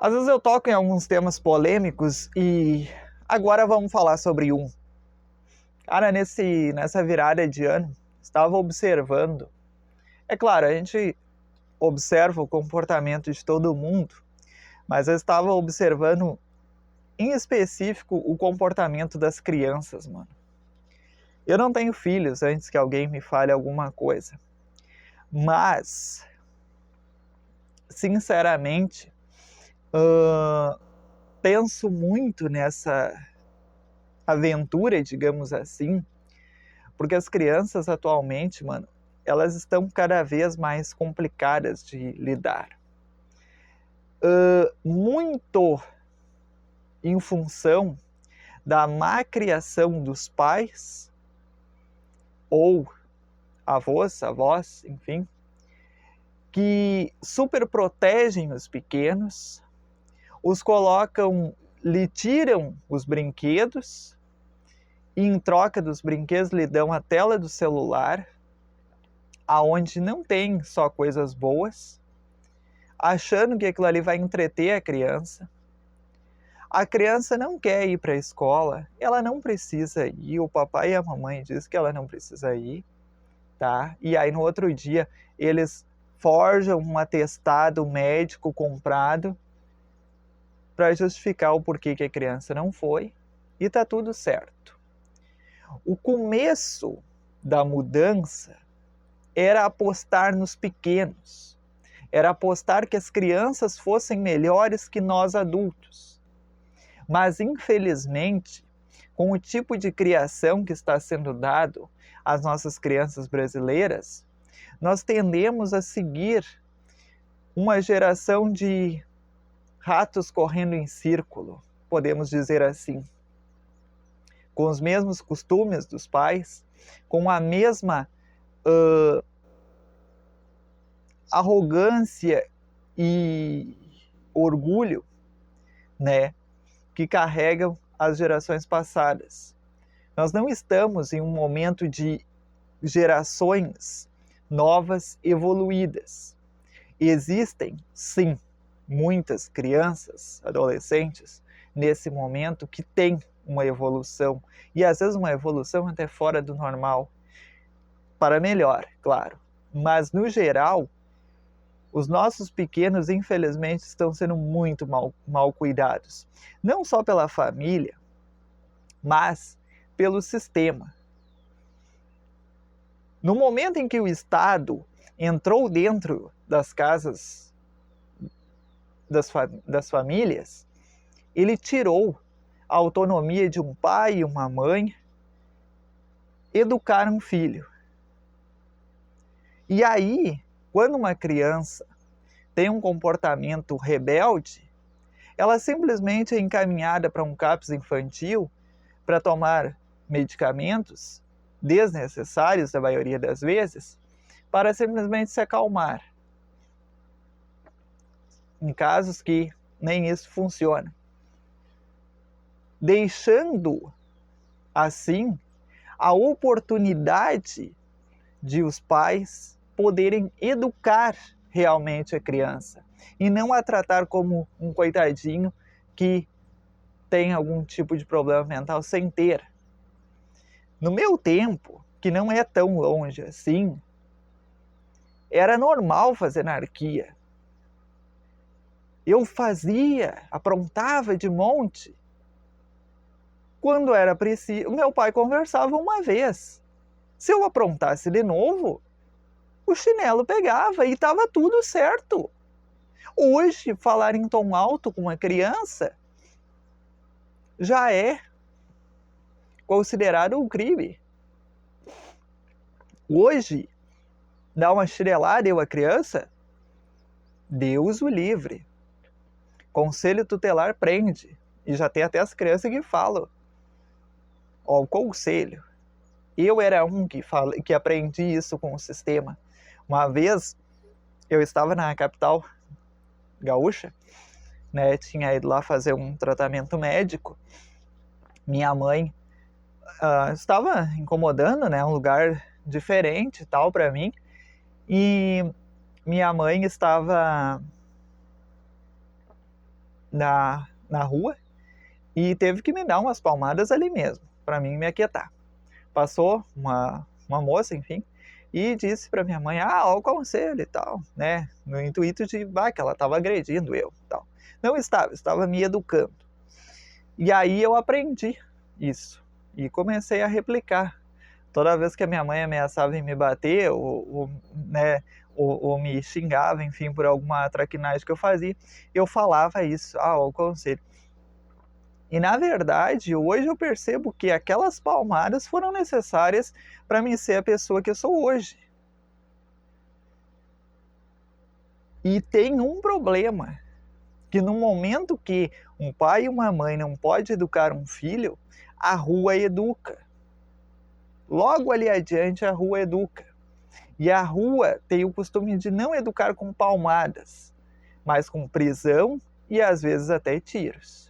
Às vezes eu toco em alguns temas polêmicos e agora vamos falar sobre um. Cara, nessa virada de ano, estava observando. É claro, a gente observa o comportamento de todo mundo, mas eu estava observando em específico o comportamento das crianças, mano. Eu não tenho filhos antes que alguém me fale alguma coisa, mas, sinceramente, penso muito nessa aventura, digamos assim, porque as crianças atualmente, mano, elas estão cada vez mais complicadas de lidar. Muito em função da má criação dos pais ou avós, enfim, que super protegem os pequenos, os colocam, lhe tiram os brinquedos e em troca dos brinquedos lhe dão a tela do celular, aonde não tem só coisas boas, achando que aquilo ali vai entreter a criança. A criança não quer ir para a escola, ela não precisa ir, o papai e a mamãe dizem que ela não precisa ir, tá? E aí no outro dia eles forjam um atestado médico comprado para justificar o porquê que a criança não foi e tá tudo certo. O começo da mudança era apostar nos pequenos, era apostar que as crianças fossem melhores que nós adultos. Mas, infelizmente, com o tipo de criação que está sendo dado às nossas crianças brasileiras, nós tendemos a seguir uma geração de ratos correndo em círculo, podemos dizer assim, com os mesmos costumes dos pais, com a mesma arrogância e orgulho, né, que carregam as gerações passadas. Nós não estamos em um momento de gerações novas evoluídas. Existem, sim, muitas crianças, adolescentes, nesse momento que têm uma evolução, e às vezes uma evolução até fora do normal, para melhor, claro. Mas, no geral, os nossos pequenos, infelizmente, estão sendo muito mal cuidados. Não só pela família, mas pelo sistema. No momento em que o Estado entrou dentro das casas das famílias, ele tirou a autonomia de um pai e uma mãe educar um filho. E aí, quando uma criança tem um comportamento rebelde, ela simplesmente é encaminhada para um CAPS infantil para tomar medicamentos desnecessários, na maioria das vezes, para simplesmente se acalmar. Em casos que nem isso funciona. Deixando, assim, a oportunidade de os pais poderem educar realmente a criança e não a tratar como um coitadinho que tem algum tipo de problema mental sem ter. No meu tempo, que não é tão longe assim, era normal fazer anarquia. Eu fazia, aprontava de monte. Quando era preciso, meu pai conversava uma vez. Se eu aprontasse de novo, o chinelo pegava e estava tudo certo. Hoje, falar em tom alto com uma criança já é considerado um crime. Hoje, dar uma chinelada em uma criança, Deus o livre. Conselho tutelar prende. E já tem até as crianças que falam. Ó, o conselho. Eu era um que aprendi isso com o sistema. Uma vez, eu estava na capital gaúcha, né, tinha ido lá fazer um tratamento médico. Minha mãe estava incomodando, né, um lugar diferente e tal para mim. E minha mãe estava na rua e teve que me dar umas palmadas ali mesmo, para mim me aquietar. Passou uma moça, enfim, e disse para minha mãe, ó, o conselho e tal, né, no intuito de, que ela estava agredindo eu e tal. Não estava me educando. E aí eu aprendi isso e comecei a replicar. Toda vez que a minha mãe ameaçava em me bater né, ou me xingava, enfim, por alguma traquinagem que eu fazia, eu falava isso, o conselho. E na verdade, hoje eu percebo que aquelas palmadas foram necessárias para mim ser a pessoa que eu sou hoje. E tem um problema, que no momento que um pai e uma mãe não podem educar um filho, a rua educa. Logo ali adiante a rua educa. E a rua tem o costume de não educar com palmadas, mas com prisão e às vezes até tiros.